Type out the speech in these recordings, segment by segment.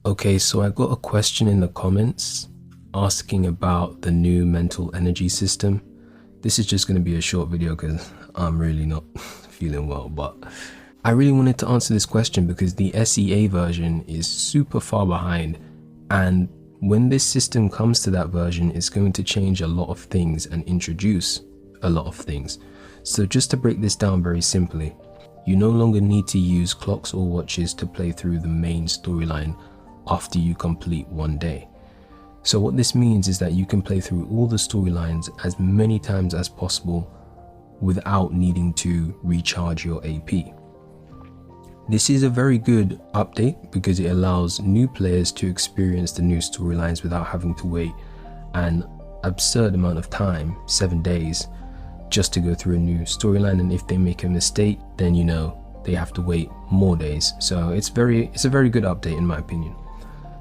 Okay, so I got a question in the comments asking about the new mental energy system. This is just going to be a short video because I'm really not feeling well, but I really wanted to answer this question because the SEA version is super far behind, and when this system comes to that version, it's going to change a lot of things and introduce a lot of things. So just to break this down very simply, you no longer need to use clocks or watches to play through the main storyline after you complete one day. So what this means is that you can play through all the storylines as many times as possible without needing to recharge your AP. This is a very good update because it allows new players to experience the new storylines without having to wait an absurd amount of time, 7 days, just to go through a new storyline. And if they make a mistake, then you know they have to wait more days. So it's a very good update in my opinion.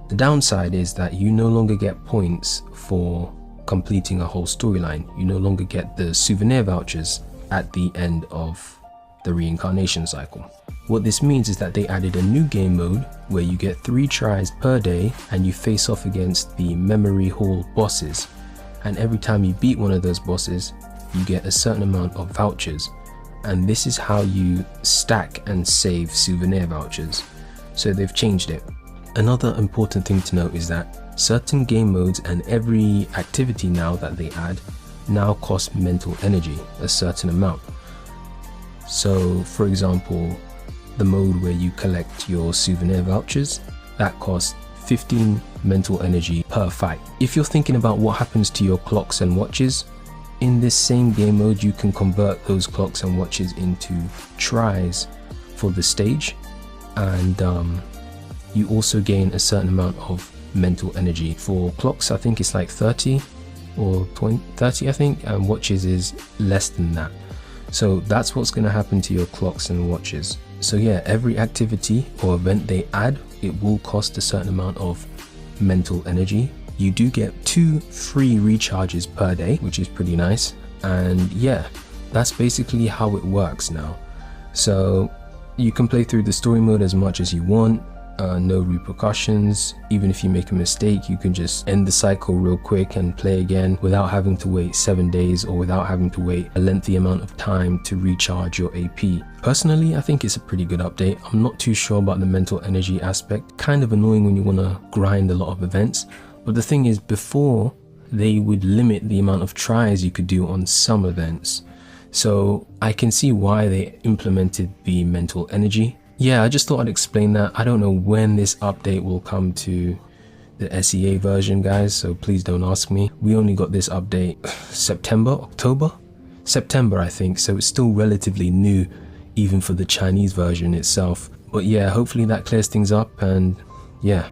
The downside is that you no longer get points for completing a whole storyline. You no longer get the souvenir vouchers at the end of the reincarnation cycle. What this means is that they added a new game mode where you get 3 tries per day and you face off against the memory hall bosses. And every time you beat one of those bosses, you get a certain amount of vouchers. And this is how you stack and save souvenir vouchers. So they've changed it. Another important thing to note is that certain game modes and every activity now that they add now cost mental energy, a certain amount. So for example, the mode where you collect your souvenir vouchers, that costs 15 mental energy per fight. If you're thinking about what happens to your clocks and watches, in this same game mode you can convert those clocks and watches into tries for the stage, and you also gain a certain amount of mental energy. For clocks I think it's like 30 or 30 I think, and watches is less than that. So that's what's going to happen to your clocks and watches. So yeah, every activity or event they add, it will cost a certain amount of mental energy. You do get 2 free recharges per day, which is pretty nice. And yeah, that's basically how it works now. So you can play through the story mode as much as you want. No repercussions. Even if you make a mistake, you can just end the cycle real quick and play again without having to wait 7 days or without having to wait a lengthy amount of time to recharge your AP. Personally, I think it's a pretty good update. I'm not too sure about the mental energy aspect. Kind of annoying when you want to grind a lot of events. But the thing is, before they would limit the amount of tries you could do on some events. So I can see why they implemented the mental energy. Yeah, I just thought I'd explain that. I don't know when this update will come to the SEA version, guys, so please don't ask me. We only got this update September I think, so it's still relatively new even for the Chinese version itself. But yeah, hopefully that clears things up, and yeah.